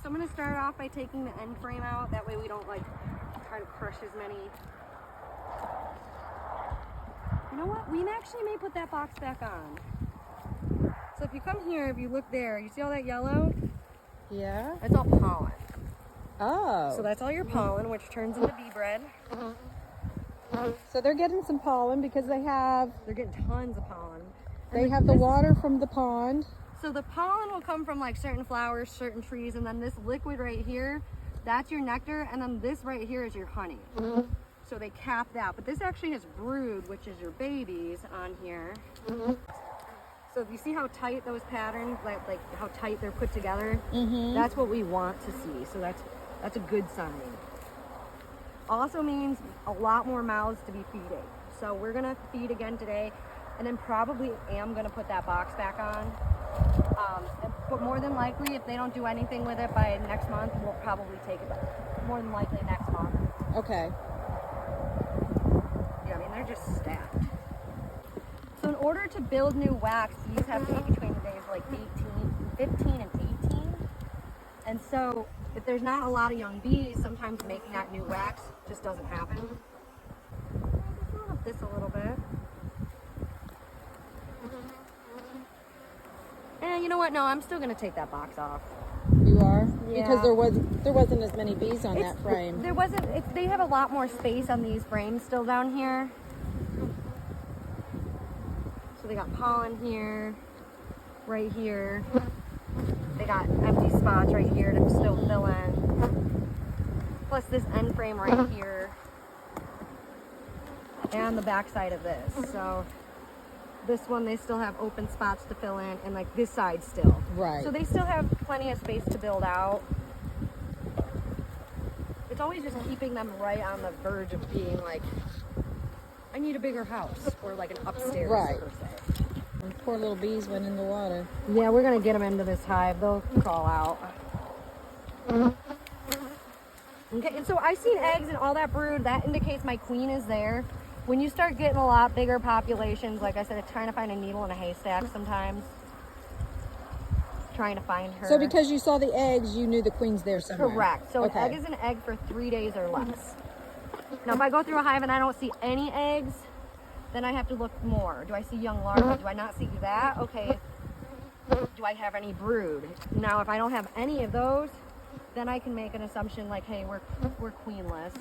so I'm gonna start off by taking the end frame out. That way we don't like try to crush as many. You know what? We actually may put that box back on. So if you come here, if you look there, you see all that yellow? Yeah. That's all pollen. Oh. So that's all your pollen, which turns into bee bread. So they're getting some pollen because they're getting tons of pollen. They have the water from the pond. So the pollen will come from like certain flowers, certain trees, and then this liquid right here, that's your nectar, and then this right here is your honey. So they cap that, but this actually has brood, which is your babies on here. So if you see how tight those patterns, like how tight they're put together, that's what we want to see. So that's a good sign. Also means a lot more mouths to be feeding. So we're gonna feed again today, and then probably am gonna put that box back on. But more than likely, if they don't do anything with it by next month, we'll probably take it back. More than likely next month. Okay. Yeah, I mean, they're just stacked. So in order to build new wax, bees have to eat between the days like 15 and 18. And so if there's not a lot of young bees, sometimes making that new wax just doesn't happen. I'll up this a little bit. And you know what? No, I'm still gonna take that box off. You are? Yeah. Because there wasn't as many bees on that frame. There wasn't. They have a lot more space on these frames still down here. So they got pollen here, right here. They got empty spots right here to still fill in. Plus this end frame right here, and the back side of this. So this one, they still have open spots to fill in, and like this side still. Right. So they still have plenty of space to build out. It's always just keeping them right on the verge of being like, I need a bigger house, or like an upstairs per se. And poor little bees went in the water. Yeah, we're gonna get them into this hive. They'll crawl out. Okay, and so I've seen eggs and all that brood. That indicates my queen is there. When you start getting a lot bigger populations, like I said, it's trying to find a needle in a haystack sometimes. Trying to find her. So because you saw the eggs, you knew the queen's there somewhere. Correct. So an egg is an egg for 3 days or less. Now if I go through a hive and I don't see any eggs, then I have to look more. Do I see young larvae? Do I not see that? Okay. Do I have any brood? Now if I don't have any of those, then I can make an assumption like, hey, we're queenless.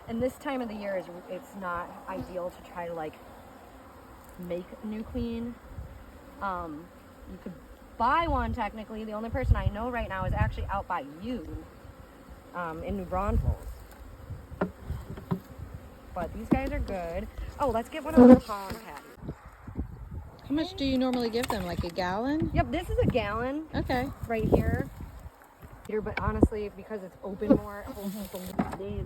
And this time of the year it's not ideal to try to like make a new queen. You could buy one technically. The only person I know right now is actually out by you in New Braunfels. But these guys are good. Oh, let's get one of the pollen patties. How much do you normally give them? Like a gallon? Yep, this is a gallon. Okay. Right here. But honestly, because it's open more,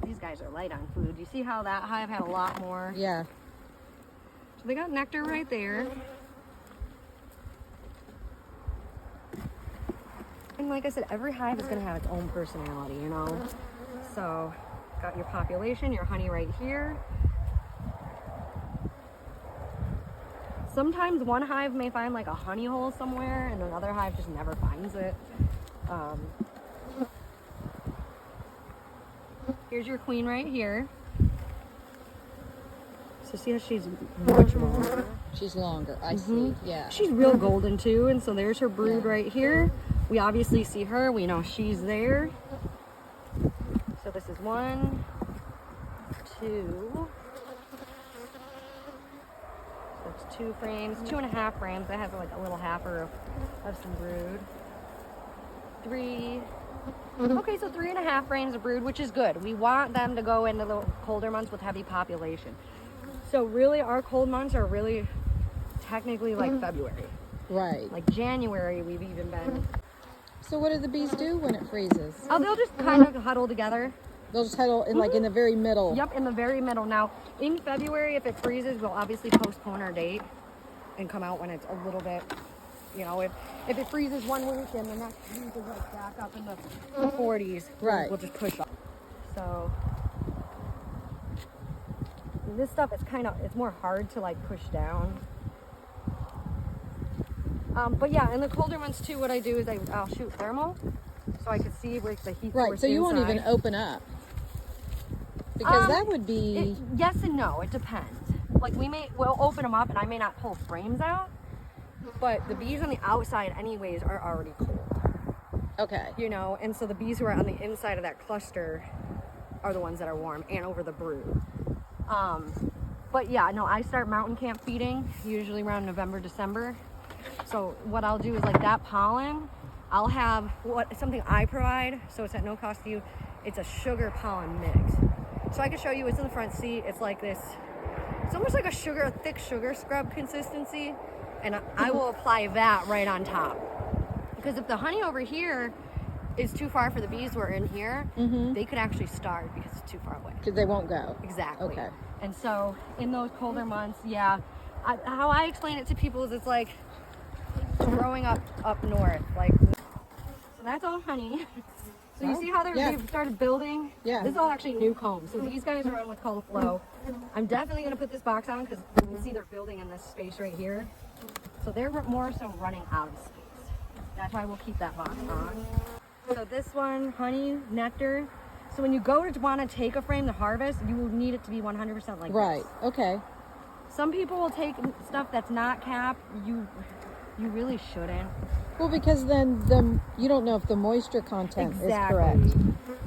these guys are light on food. You see how that hive had a lot more? Yeah. So they got nectar right there. And like I said, every hive is going to have its own personality, you know? So, got your population, your honey right here. Sometimes one hive may find like a honey hole somewhere, and another hive just never finds it. Here's your queen right here. So see how she's much longer? She's longer, I see, yeah. She's real golden too, and so there's her brood right here. We obviously see her, we know she's there. So this is 1, 2. So it's 2 frames, 2.5 frames. That has like a little halfer of some brood. 3. Okay, so 3.5 frames of brood, which is good. We want them to go into the colder months with heavy population. So really our cold months are really technically like February. Right. Like January we've even been. So what do the bees do when it freezes? Oh, they'll just kind of huddle together. They'll just huddle in like in the very middle. Yep, in the very middle. Now, in February, if it freezes, we'll obviously postpone our date and come out when it's a little bit, you know, if it freezes one week and the next week is like back up in the 40s, right, we'll just push up. So this stuff is it's more hard to like push down. But yeah, in the colder months too, what I do is I'll shoot thermal, so I can see where the heat Right. source So you won't inside. even open up because that would be. Yes and no. It depends. Like we'll open them up, and I may not pull frames out, but the bees on the outside, anyways, are already cold. Okay. You know, and so the bees who are on the inside of that cluster are the ones that are warm and over the brood. But yeah, no, I start mountain camp feeding usually around November, December. So what I'll do is like that pollen, I'll have something I provide, so it's at no cost to you. It's a sugar pollen mix. So I can show you, it's in the front seat. It's like this, it's almost like a thick sugar scrub consistency. And I will apply that right on top. Because if the honey over here is too far for the bees who are in here, they could actually starve because it's too far away. Because they won't go. Exactly. Okay. And so in those colder months, yeah, how I explain it to people is it's like growing up north. Like, so that's all honey. So you see how they've started building? Yeah. This is all actually new combs. So these guys are on what's called a flow. I'm definitely going to put this box on because you can see they're building in this space right here. So they're more so running out of space. That's why we'll keep that box on. So this one, honey, nectar. So when you go to want to take a frame to harvest, you will need it to be 100% like Right. this. Okay. Some people will take stuff that's not capped. You really shouldn't. Well, because then you don't know if the moisture content is correct.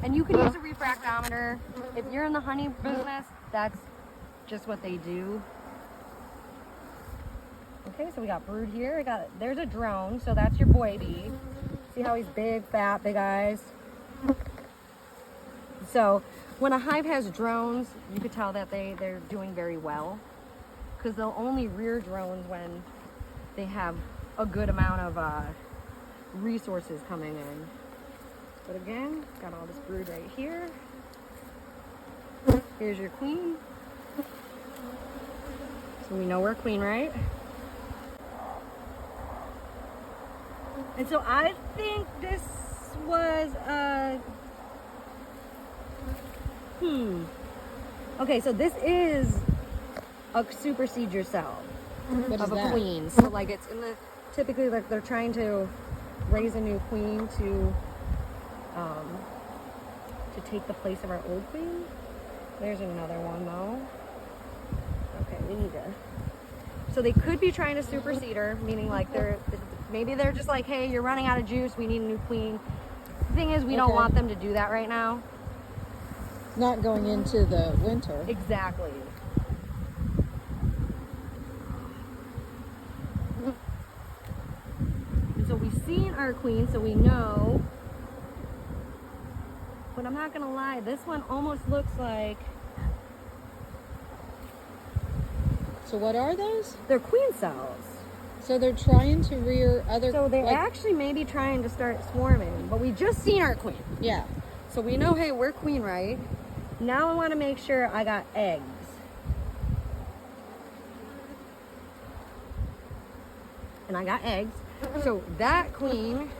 And you can use a refractometer. If you're in the honey business, that's just what they do. Okay, so we got brood here. There's a drone, so that's your boy bee. See how he's big, fat, big eyes? So when a hive has drones, you could tell that they're doing very well, because they'll only rear drones when they have a good amount of resources coming in. But again, got all this brood right here. Here's your queen. So we know we're queen, right? And so I think this was okay, so this is a supersedure cell What is of a that? queen. So like it's in the, typically like they're trying to raise a new queen to take the place of our old queen. There's another one though. Okay, we need to. So they could be trying to supersede her, meaning like maybe they're just like, hey, you're running out of juice, we need a new queen. The thing is, we don't want them to do that right now. Not going into the winter. Exactly. And so we've seen our queen, so we know. But I'm not gonna lie, this one almost looks like, So what are those? they're queen cells. So they're trying to rear other. So they like, actually may be trying to start swarming, but we just seen our queen. Yeah. So we know, hey, we're queen, right? Now I want to make sure I got eggs. And I got eggs. So that queen,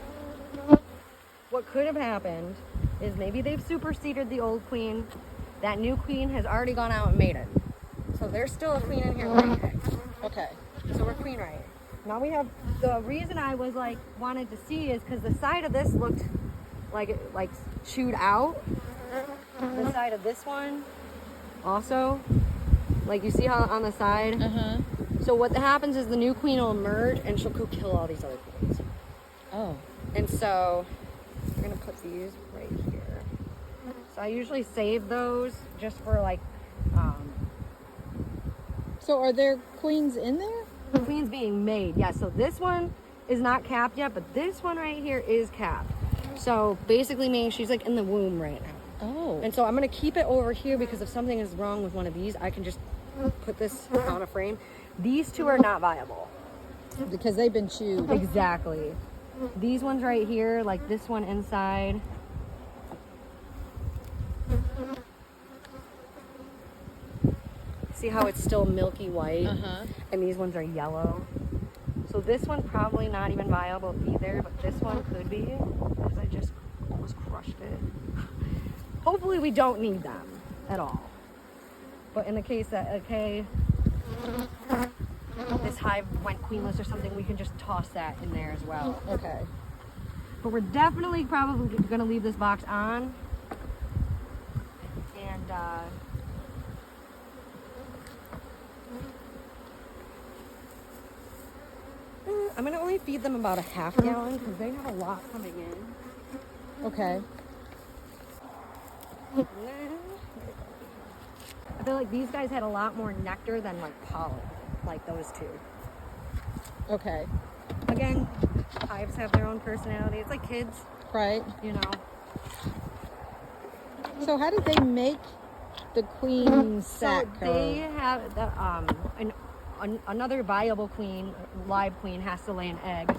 what could have happened is maybe they've superseded the old queen. That new queen has already gone out and mated. So there's still a queen in here laying eggs. Okay. So we're queen right. Now we have, the reason I was like wanted to see is because the side of this looked like chewed out. The side of this one also, like you see how on the side. So what happens is the new queen will emerge and she'll go kill all these other queens. Oh. And so we're gonna put these right here. So I usually save those just for like So are there queens in there? queens being made. Yeah, so this one is not capped yet, but this one right here is capped. So basically meaning she's like in the womb right now. Oh. And so I'm gonna keep it over here because if something is wrong with one of these, I can just put this on a frame. These two are not viable. Because they've been chewed. Exactly. These ones right here, like this one inside. See how it's still milky white? And these ones are yellow. So this one probably not even viable either, but this one could be because I just almost crushed it. Hopefully we don't need them at all. But in the case that, okay, this hive went queenless or something, we can just toss that in there as well. Okay. But we're definitely probably gonna leave this box on. And I'm gonna only feed them about a half gallon because they have a lot coming in. Okay. I feel like these guys had a lot more nectar than like pollen, like those two. Okay. Again, hives have their own personality. It's like kids, Right. you know. So how did they make the queen sac? So they have the, another viable queen, live queen, has to lay an egg,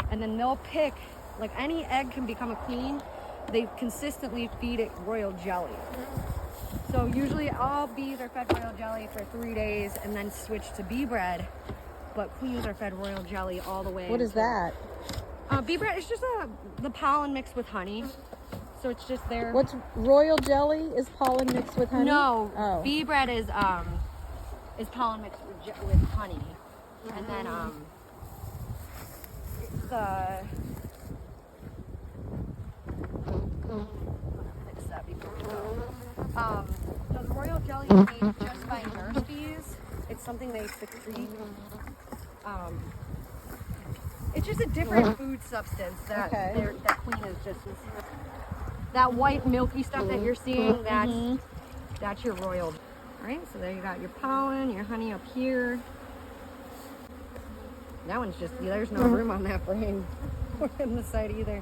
and then they'll pick, like any egg can become a queen. They consistently feed it royal jelly. So usually all bees are fed royal jelly for 3 days and then switch to bee bread, but queens are fed royal jelly all the way. What is that? Bee bread is just the pollen mixed with honey. So it's just their... What's royal jelly? Is pollen mixed with honey? No, Oh. bee bread is pollen mixed with honey, and then fix that before we go. So the royal jelly is made just by nurse bees. It's something they secrete. It's just a different food substance that Okay. that queen is just. That white milky stuff that you're seeing, that's your royal. All right, so there you got your pollen, your honey up here. That one's just, there's no room on that frame or in the side either.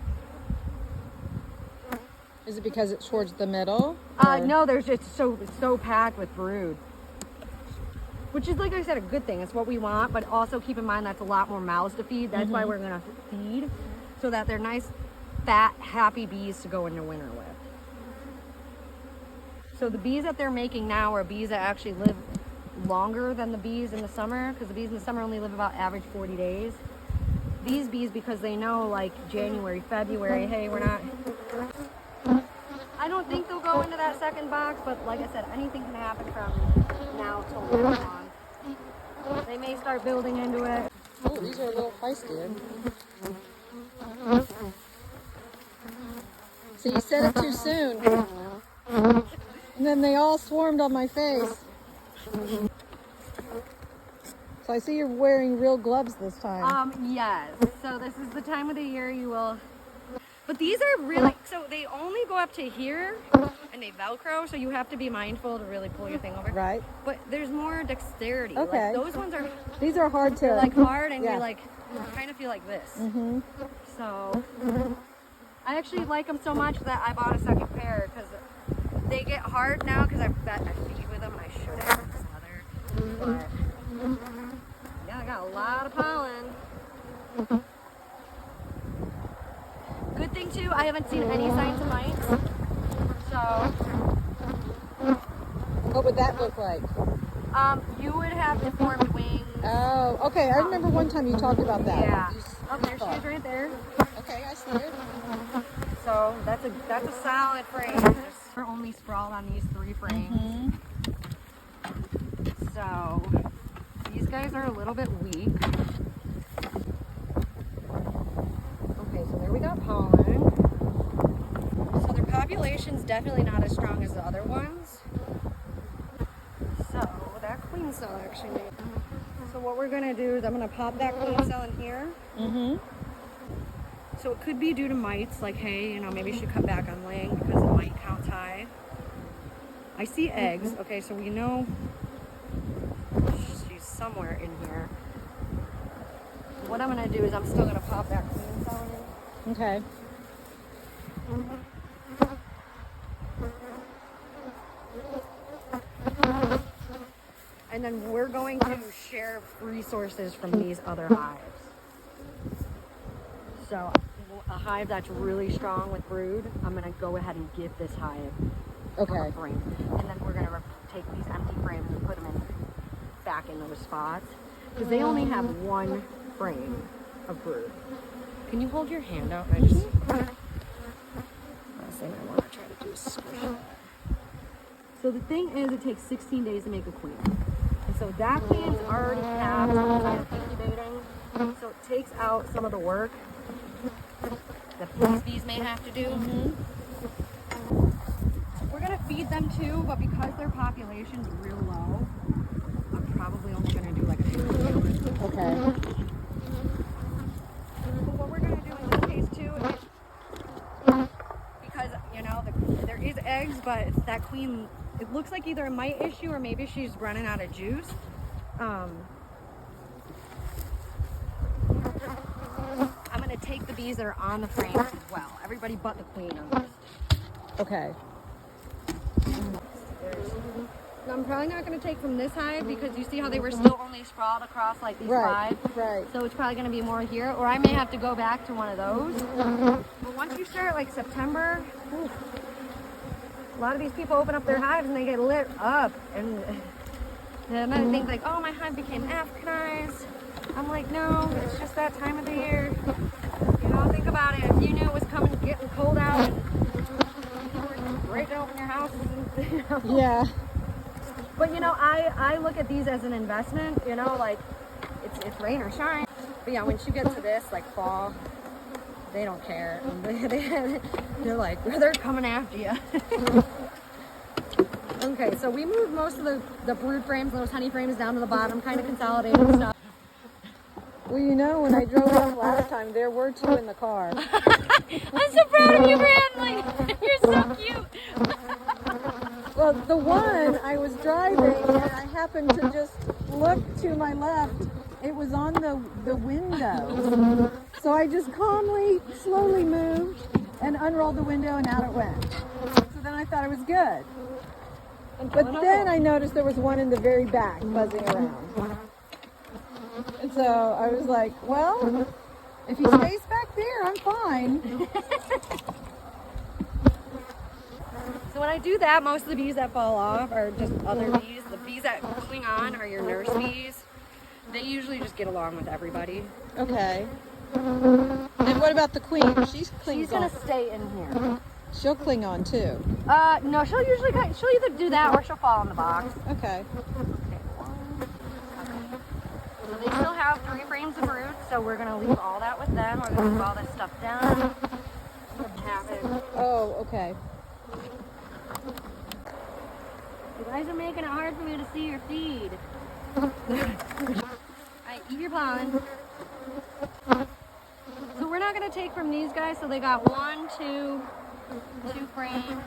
Is it because it's towards the middle? or- No, there's just so packed with brood. Which is, like I said, a good thing. It's what we want, but also keep in mind that's a lot more mouths to feed. That's why we're gonna feed, so that they're nice, fat, happy bees to go into winter with. So the bees that they're making now are bees that actually live longer than the bees in the summer, because the bees in the summer only live about average 40 days. These bees, because they know like January, February, hey, we're not... I don't think they'll go into that second box, but like I said, anything can happen from now till next month. They may start building into it. Oh, these are a little feisty. So you said it too soon. And then they all swarmed on my face. So I see you're wearing real gloves this time. Yes. So this is the time of the year you will... But these are really... So they only go up to here, and they Velcro, so you have to be mindful to really pull your thing over. Right. But there's more dexterity. Okay. Like, those ones are... These are hard to... They're like hard, and Yeah. you're like... You kind of feel like this. Mm-hmm. So... I actually like them so much that I bought a second pair, because they get hard now, because I feed with them, and I should have this leather. But... Yeah, I got a lot of pollen. Good thing too, I haven't seen any signs of mites. So, What would that look like? you would have deformed wings. Oh, okay. I remember one time you talked about that. Yeah. You Oh, there she is right there. Okay, I see it. So that's a solid frame. We're only sprawled on these 3 frames. So these guys are a little bit weak. Okay, so there we got pollen. So their population's definitely not as strong as the other ones. So that queen cell actually. So what we're gonna do is I'm gonna pop that queen cell in here. Mm-hmm. So it could be due to mites, like, hey, you know, maybe you should cut back on laying because the mite count's high. I see eggs. Okay, so we know she's somewhere in here. What I'm gonna do is I'm still gonna pop that queen cell in. Okay. And then we're going to share resources from these other hives. So a hive that's really strong with brood, I'm gonna go ahead and give this hive Okay. a frame. And then we're gonna take these empty frames and put them in back in those spots. Because they only have 1 frame of brood. Can you hold your hand out? Last thing I want to try to do is squish that. So the thing is, it takes 16 days to make a queen. So that queen's already capped by incubating. So it takes out some of the work that these bees may have to do. We're gonna feed them too, but because their population's real low, I'm probably only gonna do like a few. Okay. But what we're gonna do in this case too is, because you know there is eggs, but it's that queen. It looks like either a mite issue or maybe she's running out of juice. I'm gonna take the bees that are on the frames as well. Everybody but the queen on this. Okay. And I'm probably not going to take from this hive because you see how they were still only sprawled across like these Right. 5? Right. So it's probably going to be more here, or I may have to go back to one of those. But once you start like September, oof, a lot of these people open up their hives and they get lit up. And then I think like, oh, my hive became Africanized. I'm like, no, it's just that time of the year. You know, think about it. If you knew it was coming, getting cold out, and you were breaking open your houses and, you know. Yeah. But you know, I look at these as an investment, you know, like it's rain or shine. But yeah, once you get to this, like fall, they don't care. They're like, they're coming after you. Okay, so we moved most of the brood frames, those honey frames down to the bottom, kind of consolidated stuff. Well, you know, when I drove up last time, there were 2 in the car. I'm so proud of you, Brand. Like, you're so cute. Well, the one I was driving and I happened to just look to my left. It was on the window. So I just calmly, slowly moved and unrolled the window and out it went. So then I thought it was good. But then I noticed there was one in the very back buzzing around. And so I was like, well, if he stays back there, I'm fine. So when I do that, most of the bees that fall off are just other bees. The bees that cling on are your nurse bees. They usually just get along with everybody. Okay. And what about the queen? She's She's gonna stay in here. She'll cling on too. No, she'll either do that or she'll fall in the box. Okay. So they still have 3 frames of brood, so we're gonna leave all that with them. We're gonna leave all this stuff down. Oh, okay. You guys are making it hard for me to see your feed. Alright, eat your pollen. So we're not gonna take from these guys, so they got 1, 2 frames.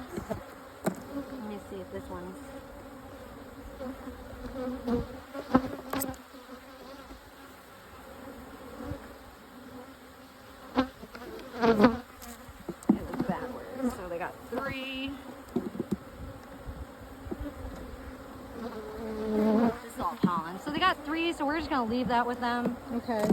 Let me see if this one's. It was backwards. So they got 3. This is all pollen. So they got 3, so we're just gonna leave that with them. Okay.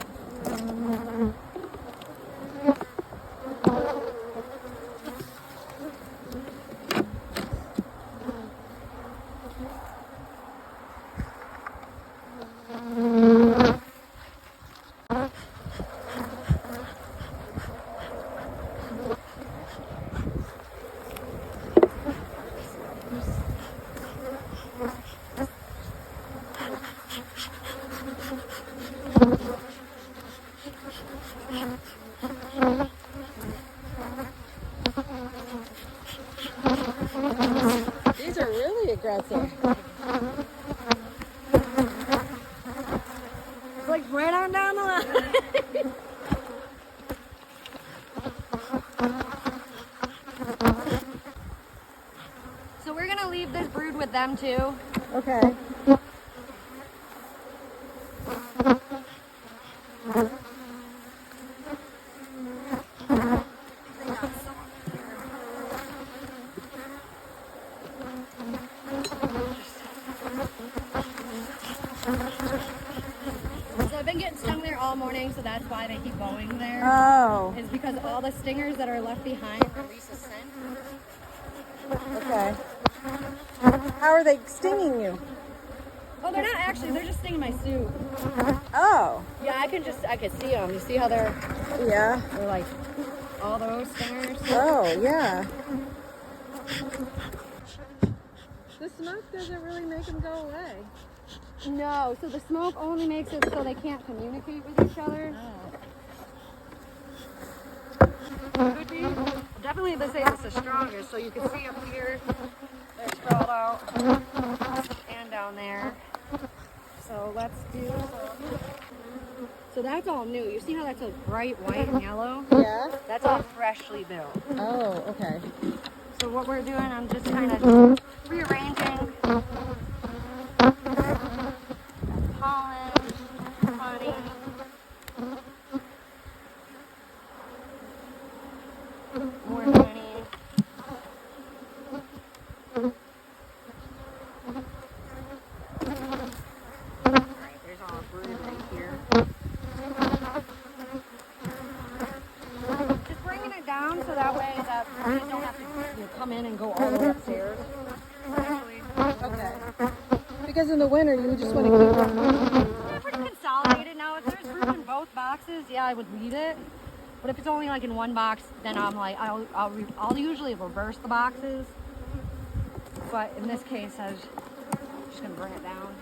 These are really aggressive. It's like right on down the line. So we're gonna leave this brood with them too. Okay. So I've been getting stung there all morning, so that's why they keep going there. Oh, Is because all the stingers that are left behind release a scent. okay. How are they stinging you? Oh, they're not actually, they're just stinging my suit. Oh, Yeah, I can see them. You see how they're yeah. like all those stingers? Oh, yeah. The smoke doesn't really make them go away. No, so the smoke only makes it so they can't communicate with each other. Could be. Definitely they say it's the strongest, so you can see up here, they're sprawled out, and down there. So let's do, so that's all new. You see how that's a bright white and yellow? Yeah. That's all freshly built. Oh, okay. So what we're doing, I'm just kind of rearranging pollen, honey. More honey. Alright, there's all a brood right here. Just bringing it down so that way that bees don't have to come in and go all the way upstairs. Actually, Okay. Because in the winter, you just want to keep them. they're pretty consolidated now. If there's room in both boxes, yeah, I would leave it. But if it's only like in one box, then I'm like, I'll usually reverse the boxes. But in this case, I was just gonna bring it down.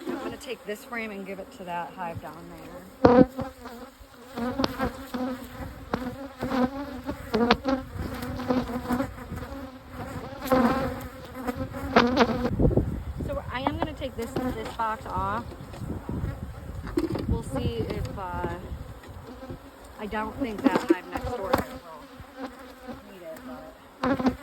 I'm gonna take this frame and give it to that hive down there. So I am gonna take this box off. We'll see if I don't think that hive next door will need it, but.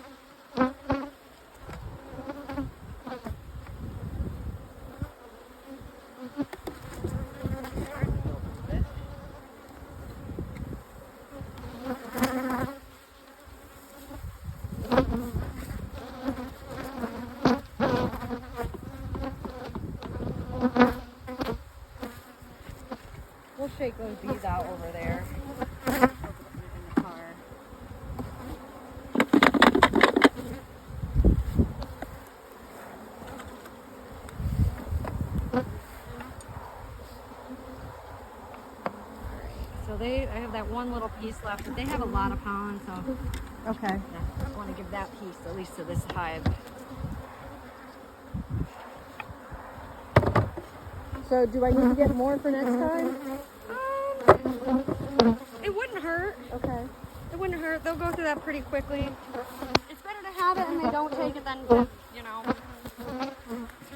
We'll shake those bees out over there. In the car. So I have that one little piece left, but they have a lot of pollen, so Okay. I just want to give that piece at least to this hive. So do I need to get more for next time? It wouldn't hurt. Okay. It wouldn't hurt. They'll go through that pretty quickly. It's better to have it and they don't take it than, you know,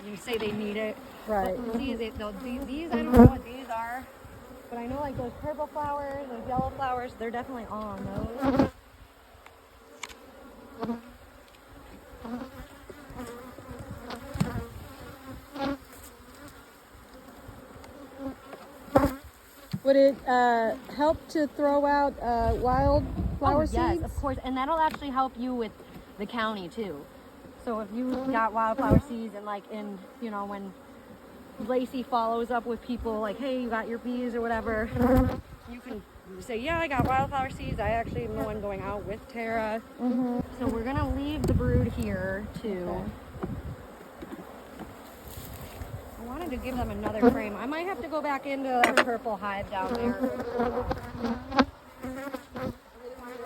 you say they need it. Right. But these, I don't know what these are. But I know like those purple flowers, those yellow flowers, they're definitely on those. Would it help to throw out wildflower Yes, seeds? of course. And that'll actually help you with the county too. So if you got wildflower seeds and like in, you know, when Lacey follows up with people like, hey, you got your bees or whatever, you can say, yeah, I got wildflower seeds. I actually am the one going out with Tara. Mm-hmm. So we're gonna leave the brood here too. Okay. I wanted to give them another frame. I might have to go back into that purple hive down there.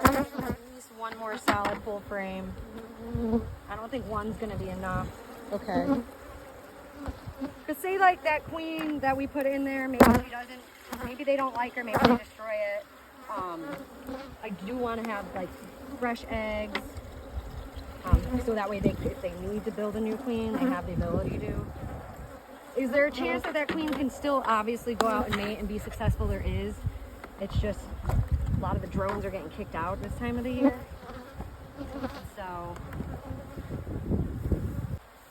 At least one more solid full frame. I don't think one's gonna be enough. Okay. Because say like that queen that we put in there, maybe she doesn't, maybe they don't like her, maybe they destroy it. I do want to have like fresh eggs, so that way if they need to build a new queen, they have the ability to. Is there a chance that queen can still obviously go out and mate and be successful? There is. It's just a lot of the drones are getting kicked out this time of the year. So,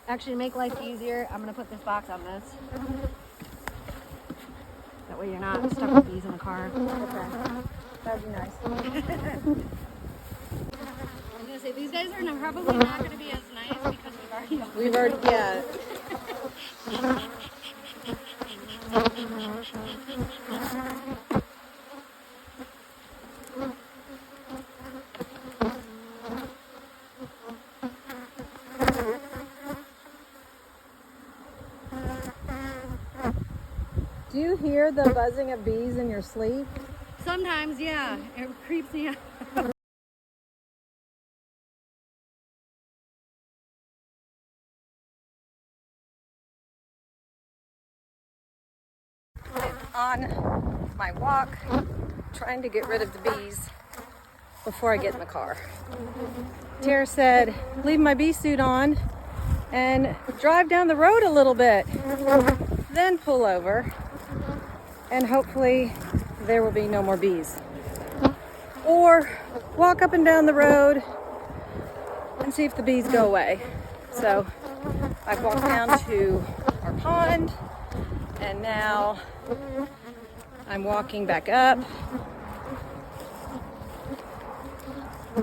actually to make life easier, I'm going to put this box on this. That way you're not stuck with bees in the car. Okay. That'd be nice. I was going to say, these guys are probably not going to be as nice because we've already yeah. Do you hear the buzzing of bees in your sleep? Sometimes, yeah, it creeps me out. on my walk, trying to get rid of the bees before I get in the car. Tara said, leave my bee suit on and drive down the road a little bit, then pull over, and hopefully there will be no more bees. Or walk up and down the road and see if the bees go away. So I've walked down to our pond, and now I'm walking back up.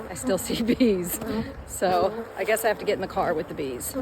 I still see bees, so I guess I have to get in the car with the bees.